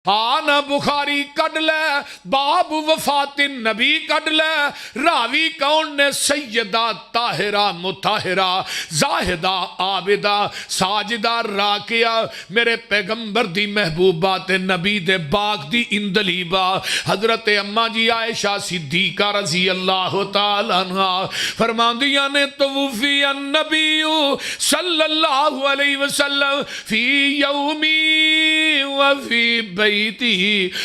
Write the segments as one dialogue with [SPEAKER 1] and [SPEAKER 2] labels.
[SPEAKER 1] हाँ ना बुखारी कढ़ लै, बाब वफातिन नबी कढ़ लै। रावी कौन ने? सैयदा ताहिरा मुताहिरा जाहिदा आबिदा साजिदा राकिया। मेरे पैगंबर दी महबूबा ते नबी दे बाग दी इंदलीबा हजरत अम्मा जी आयशा सिद्दीका रजी अल्लाह तआला अन्हा फरमांदियां ने तवफ़ी नबी सल्लल्लाहु अलैहि वसल्लम फी यौमी व फी बैती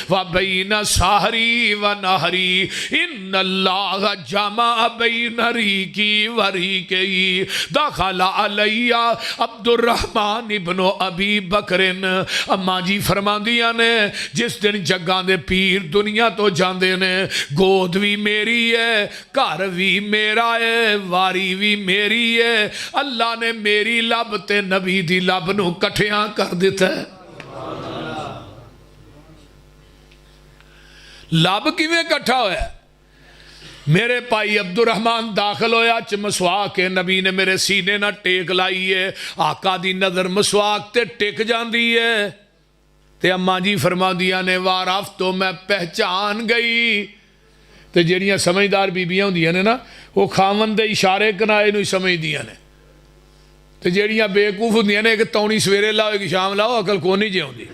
[SPEAKER 1] व बैन सहरी व नहरी इन्नल्लाह जमा बैन रीकी व रीकी दखला अलैया अब्दुर्रहमान इब्न अबी बकरिन। अम्मा जी फरमांदियां ने जिस दिन जग्गां दे पीर दुनिया तो जांदे ने, गोद भी मेरी है, घर भी मेरा है, वारी भी मेरी है। अल्लाह ने मेरी लब ते नबी दी लब नूं कट्ठियां कर दिता है। लब किवें कट्ठा होया? मेरे भाई अब्दुर्रहमान दाखिल होया च मसवाक के नबी ने मेरे सीने ना टेक लाई है। आका दी नज़र मसवाक ते टिक जाती है ते अम्मा जी फरमादियां ने वारफ तो मैं पहचान गई। तो ਜਿਹੜੀਆਂ समझदार बीबियां ਹੁੰਦੀਆਂ ने ना वो खावन दे इशारे कनाए नूं समझदियां ने, ते ਜਿਹੜੀਆਂ बेवकूफ ਹੁੰਦੀਆਂ ने कि तौनी सवेरे लाओ कि शाम लाओ अकल को नहीं जिउंदी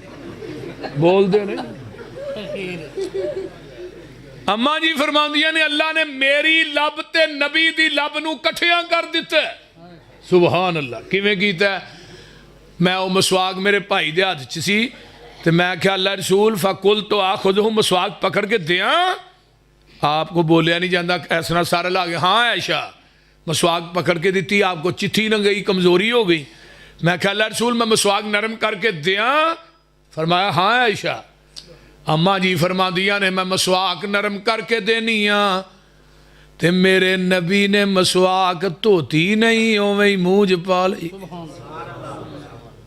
[SPEAKER 1] बोलते ने। अम्मा जी फरमांदियां ने अल्लाह ने मेरी लब ते नबी दी लब नूं कट्ठियां कर दिता। सुभान अल्लाह। किवें कीता? मैं वो मसवाक मेरे भाई दे हथ च सी ते मैं आख्या अल्लाह रसूल फकुल तो आ खुद हूँ मसवाक पकड़ के दियां। आपको बोलिया नहीं जाता, ऐसा ना सारा ला गया। हाँ ऐशा मसवाक पकड़ के दी, आपको चिट्ठी न गई, कमज़ोरी हो गई। मैं आख्या अल्लाह रसूल मैं मसवाक नरम करके दियां? फरमाया हाँ ऐशा। अम्मा जी फरमादियां ने मैं मसवाक नरम करके देनी हाँ ते मेरे नबी ने मसवाक धोती नहीं उवें ही मूँह च पा लई।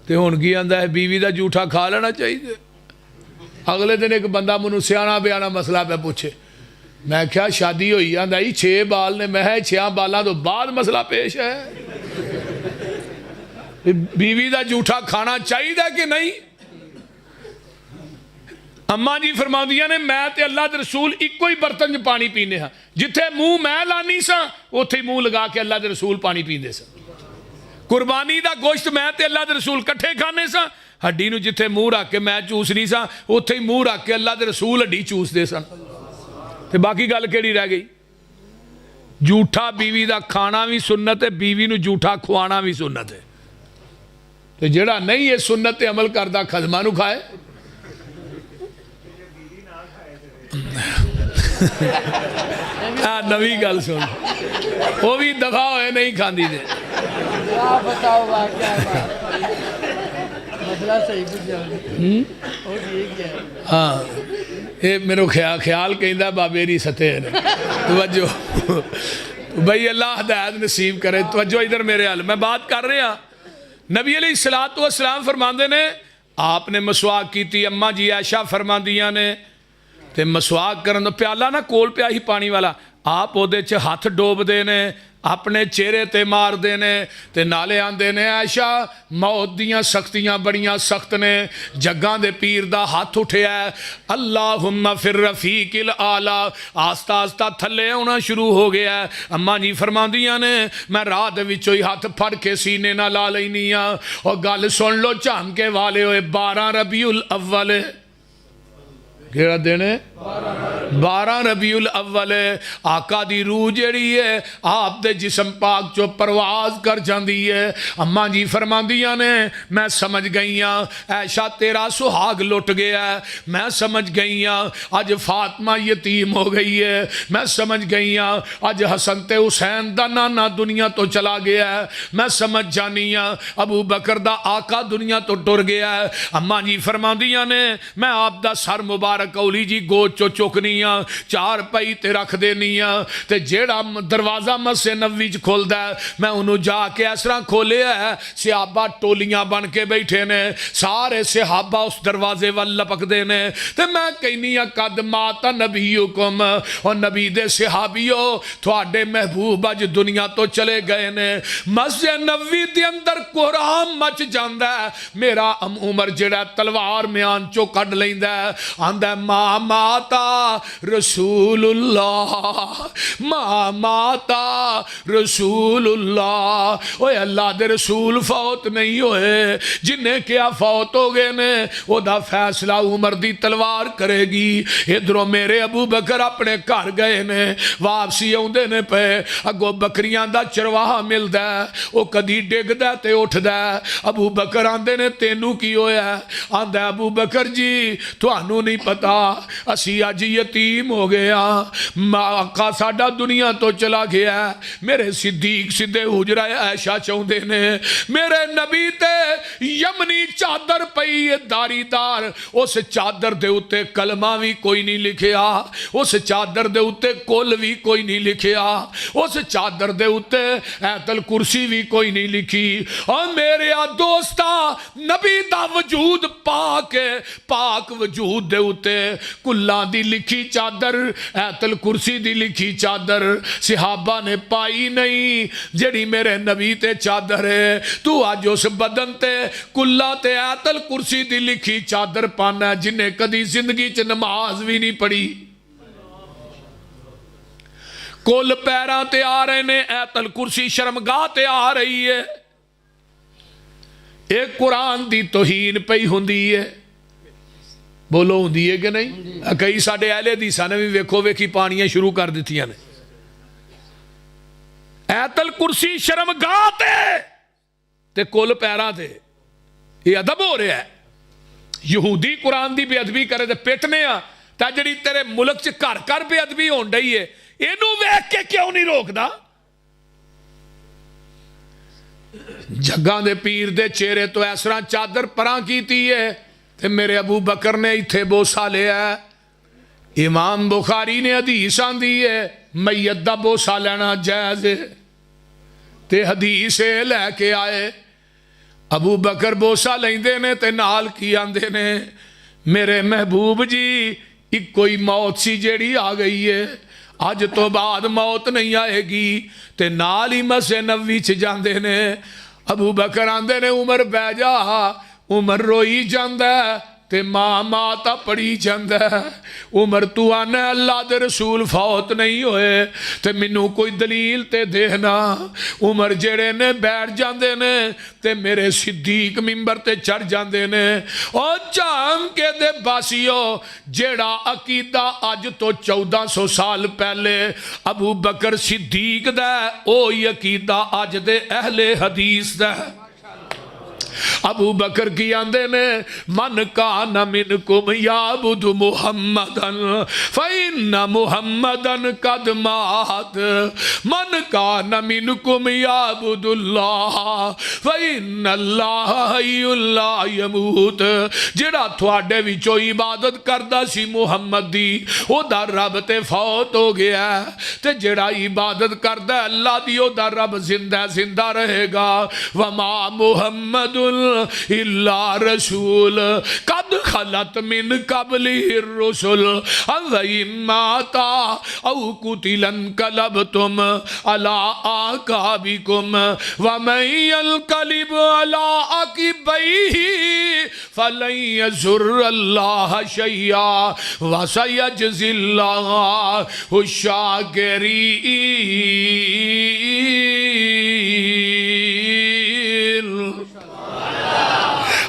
[SPEAKER 1] ते हुण की आंदा है बीवी का जूठा खा लेना चाहिए। अगले दिन एक बंदा मैनूं सियाणा बयाना मसला पे पूछे। मैं क्या शादी हुई? आंदा जी 6 बाल ने। मैं 6 बालों तो बाद मसला पेश है। बीवी का जूठा खाना चाहिए कि नहीं? अम्मा जी फरमादियां ने मैं ते अल्लाह दे रसूल इको ही बर्तन च पानी पीने हाँ। जिथे मूँह मैं लानी सा उत्थे मूँह लगा के अल्लाह दे रसूल पानी पींदे सा। कुर्बानी का गोश्त मैं ते अल्लाह दे रसूल कट्ठे खाने सा। हड्डी नूं जिथे मूँह रख के मैं चूसनी सा उत्थे ही मूँह रख के अल्लाह दे रसूल हड्डी चूसदे सन। ते बाकी गल केड़ी रह गई? जूठा बीवी का खाना भी सुन्नत है, बीवी नूं जूठा खुआना भी सुन्नत है। तो जिहड़ा नहीं ये सुन्नत ते अमल करदा खदमा नूं खाए। नवी गल सुन, वो भी दफा होए नहीं खाती दे। हाँ ये मेरे ख्याल कहता बाबे री सते ने। तवज्जो भाई अल्लाह हदायत नसीब करे। तवज्जो इधर मेरे हाल मैं बात कर रहा। नबी अलैहिस्सलातु वस्सलाम फरमांदे ने आपने मसवाक की। अम्मा जी आयशा फरमांदियां ने ते मसवाक करन प्याला ना कोल पिया ही पानी वाला, आप ओदे च हथ डोबदे ने, अपने चेहरे ते मारदे ने ते नाले आंदे ने आयशा मौत दियां सख्तियां बड़ियां सख्त ने। जग्गां दे पीर दा हाथ उठिया अल्लाहुम्मा फिर रफीकिल आला, आस्ता आस्ता थल्ले आना शुरू हो गया। अम्मा जी फरमांदियां ने मैं रात विचों ही हाथ फड़ के सीने ना ला लैनी आ। और गल सुन लो झांके वाले होए 12 रबीउल अव्वल केड़ा दिन है? 12 रबीउल अव्वल। आका दी रूह जड़ी है आप दे जिस्म पाक चो परवाज कर जाती है। अम्मा जी फरमांदियां ने मैं समझ गई हाँ ऐशा तेरा सुहाग लुट गया। मैं समझ गई हाँ अज फातिमा यतीम हो गई है। मैं समझ गई हाँ अज हसन ते हुसैन दा नाना दुनिया तो चला गया है। मैं समझ जानी हाँ अबू बकर दा आका दुनिया तो टुर गया है। अम्मा जी फरमांदियां ने मैं आप दा सर मुबारक कौली जी गोद चो चुकनी आ, चार पाई ते रख देनी आ, ते जेड़ा दरवाज़ा मस्जिद नबवी च खुलदा है मैं उन्होंने जाके इस तरह खोलिया है, सिहाबा टोलियां बन के बैठे ने, सारे सिहाबा उस दरवाजे वाल लपकते ने, ते मैं कहनी आ कद माता नबी हुकुम, और नबी दे सिहाबियो थोड़े महबूब अज दुनिया तो चले गए ने। मस्जिद नबवी दे अंदर कोहराम मच जाता है, मेरा उमर जेड़ा तलवार म्यान चो कढ़ लैंदा है, आंदा मां माता रसूलुल्लाह, मां माता रसूलुल्लाह। ओए अल्लाह दे रसूल फौत नहीं होए, जिन्हें क्या फौत हो गए ने ओदा फैसला उमर दी तलवार करेगी। इधरों मेरे अबू बकर अपने घर गए ने, वापसी आउंदे ने पे, अगों बकरियां दा चरवाहा मिलदा है, वो कदी डिगदा ते उठदा। अबू बकर आंदे ने तेनू की होया? आंदा अबू बकर जी तुहानू नहीं पता असी अज यतीम हो गए हाँ, आका साडा दुनिया तो चला गया। मेरे सिद्दीक सिद्धे हुजरा ऐशा चाहते ने, मेरे नबी ते यमनी चादर पई दारीदार, उस चादर दे उत्ते कलमा भी कोई नहीं लिखिया, उस चादर दे उत्ते कुल भी कोई नहीं लिखिया, उस चादर दे उत्ते ऐतल कुर्सी भी कोई नहीं लिखी। और मेरे दोस्ता नबी दा वजूद पाक वजूद दे उत्ते कुल्लां दी लिखी चादर, ऐतल कुर्सी दी लिखी चादर सिहाबा ने पाई नहीं, जेड़ी मेरे नबी ते चादर है। तू अज उस बदन ते कुल्ला ते ऐतल कुर्सी दी लिखी चादर पाना, जिन्हें कदी जिंदगी च नमाज भी नहीं पढ़ी। कुल पैरां ते आ रहे ने, ऐतल कुर्सी शर्मगाह ते आ रही है। एक कुरान दी तौहीन पई हुंदी है, बोलो हुंदी है कि नहीं? कई साडे अहले हदीसां ने भी वेखो वेखी पानियां शुरू कर दित्तियां ने। ऐतल कुर्सी शर्मगाह ते कुल पैरां ते, ये अदब हो रहा है। यहूदी कुरान की बेअदबी करे तो पिटने आ, तां जिहड़ी तेरे मुल्क च घर घर बेअदबी होण डई है, इनू वेख के क्यों नहीं रोकदा? जग्गां दे पीर दे चेहरे तो इस तरह चादर परां कीती है, ते मेरे अबू बकर ने इत्थे बोसा लिया। इमाम बुखारी ने हदीस आंदी है मैयत दा बोसा लेना जायज़ है, ते हदीस लैके आए। अबू बकर बोसा लेंदे ने ते नाल की आंदे ने, मेरे महबूब जी एक कोई मौत सी जेड़ी आ गई है, अज तो बाद मौत नहीं आएगी। ते नाल ही मस्जिद नबवी च जांदे ने। अबू बकर आंदे ने उमर बह जा, उमर रोई जांदा ते मां माता पढ़ी जांदा। उमर तू आना अल्लाह दे रसूल फौत नहीं होए, ते मैनू कोई दलील ते देना। उमर जेड़े ने बैठ जांदे ने, ते मेरे सिद्दीक मिंबर ते चढ़ जांदे ने। और झाम के दे बासियो, जेड़ा अकीदा अज तो 1400 साल पहले अबू बकर सिद्दीक दा, ओही अकीदा अज दे अहले हदीस दा। अबू बकर की आंदे ने, मन कान मिनकुम याबुदु मुहम्मदन फइन्ना मुहम्मदन कद मात, मन कान मिनकुम याबुदुल्लाह फइन्नल्लाह हय्युन ला यमूत। जेड़ा थोड़े विचों इबादत करदा सी मुहम्मद दी, ओदा रब ते फौत हो गया, ते जेड़ा इबादत करदा अल्लाह दी, ओदा रब जिंदा जिंदा रहेगा। वमा मुहम्मद इल्ला रसूल कद खलत मिन कबली रसूल अवइमाता औ कुतिलन कलबतुम अला आकाबिकुम वमैयल कलिब अला अकिबैहि फलन यजुर्रल्लाह शैया वसयजजिल्लाहु शाकिरीन।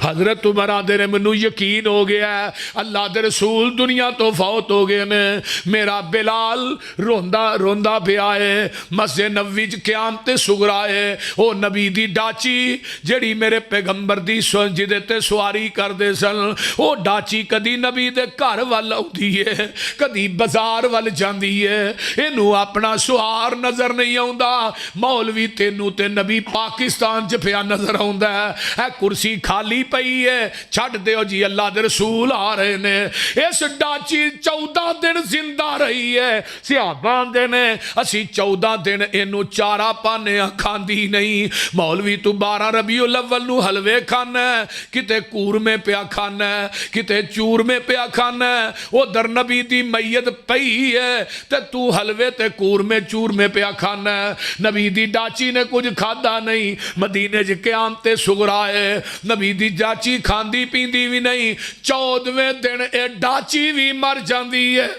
[SPEAKER 1] हजरत उमर आदे ने मैनू यकीन हो गया अल्लाह दे रसूल दुनिया तो फौत हो गए ने। मेरा बिलाल रोंदा रोंदा पिया है। मस्जिद नबवी च क़यामत सुगरा है। वो नबी दी डाची जड़ी मेरे पैगंबर दी जिदे ते सवारी करते सन, वो डाची कदी नबी दे घर वाल आउंदी है, कदी बाजार वाल जांदी है। इनू अपना सुहार नजर नहीं आउंदा। मौलवी तेनू ते नबी पाकिस्तान च पिया नजर आउंदा है। कुर्सी खाली पई पई है, छड्ड दिओ जी अल्लाह दे रसूल आ रहे ने। इस डाची 14 दिन जिंदा रही है। सहाबा आंदे ने असी 14 दिन इनू चारा पाने खांदी नहीं। मौलवी तू 12 रबीउल अव्वल नू हलवे खाना, किते कूरमे पिया खाना, किते चूरमे पिया खाना। उधर नबी दी मैयत पई है ते तू हलवे ते कूरमे चूरमे पिया खाना। नबी दी डाची ने कुछ खादा नहीं। मदीने च क़यामत सुगरा है, नबी दी डाची खांदी पींदी भी नहीं। 14वें दिन ए डाची भी मर जाती है।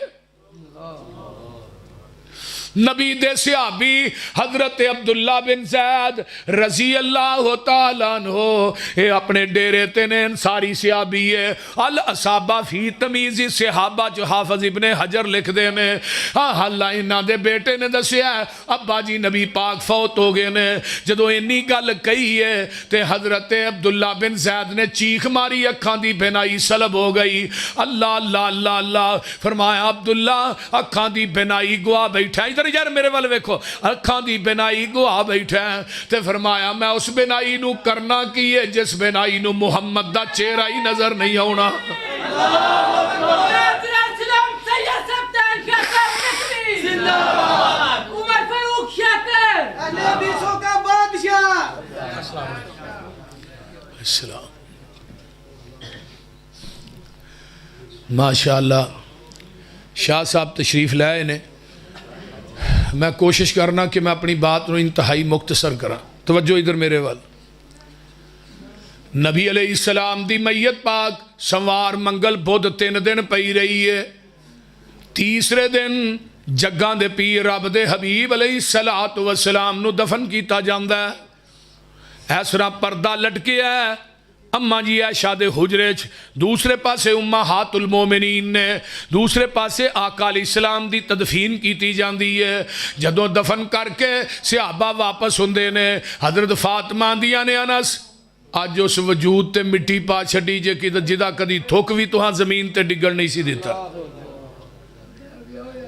[SPEAKER 1] नबी दे सहाबी हजरत अब्दुल्ला बिन ज़ैद रजी अल्लाह तआला अन्हु ये अपने डेरे ते ने अंसारी सहाबी है। अल असाबा फी तमीज़ सहाबा जो हाफिज इब्ने हजर लिखते ने। हाँ हल्ला इन्हां दे बेटे ने दसिया अब्बा जी नबी पाक फौत हो गए ने। जदों इन्नी गल कही है ते हजरत अब्दुल्ला बिन ज़ैद ने चीख मारी, अखां दी बिनाई सलब हो गई। अल्लाह अल्लाह अल्लाह अल्लाह फरमाया अब्दुल्ला अखां दी बिनाई गवा बैठा। इधर यार मेरे वाल वेखो, अखां दी बिनाई गवा बैठा ते फरमाया मैं उस बिनाई नू करना की है जिस बिनाई नू मुहम्मद दा चेहरा ही नजर नहीं आउणा। माशाअल्लाह शाह साहब तशरीफ लाए ने। मैं कोशिश करना कि मैं अपनी बात को इंतहाई मुख्तसर करा। तवज्जो इधर मेरे वाल। नबी अलैहिस्सलाम दी मैयत पाक सोमवार मंगल बुध 3 दिन पई रही है। तीसरे दिन जग्गां दे पीर रब दे हबीब अलैहिस्सलातु वस्सलाम नू दफन किया जाता है। इस तरह पर्दा लटकिया है अम्मा जी आयशा दे हुजरे च, दूसरे पासे उम्महातुल मोमिनीन ने, दूसरे पासे आका अलैहिस्सलाम दी तदफीन की जाती है। जदों दफन करके सहाबा वापस हुंदे ने, हजरत फातिमा दियां ने अनस अज उस वजूद ते मिट्टी पा छड़ी जे कि जिदा कदी थुक भी तुहां जमीन ते डिगण नहीं सी दिता,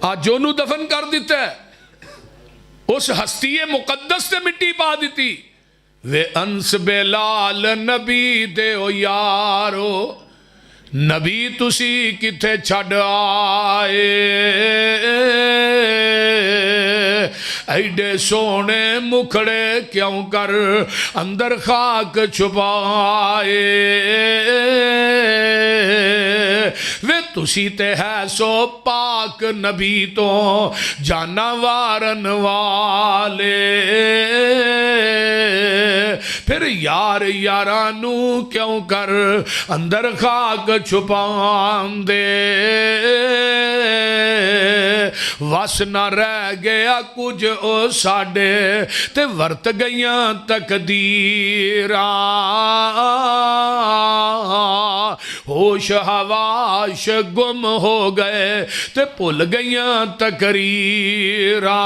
[SPEAKER 1] अज ओनू दफन कर दिता। उस हस्ती मुकद्दस ते मिट्टी पा दी। वे अंस बेलाल नबी दे ओ यारो, नबी तुसी किथे छड़ आए। ऐडे सोने मुखड़े क्यों कर अंदर खाक छुपाए। वे तुसी ते है सो पाक नबी तो जाना वारन वाले। फिर यार यारा नू क्यों कर अंदर खाक छुपांदे। वस न रह गया कुछ ओ साडे ते वरत गईयां तकदीरां। होश हवाश गुम हो गए ते भुल गईयां तकरीरां।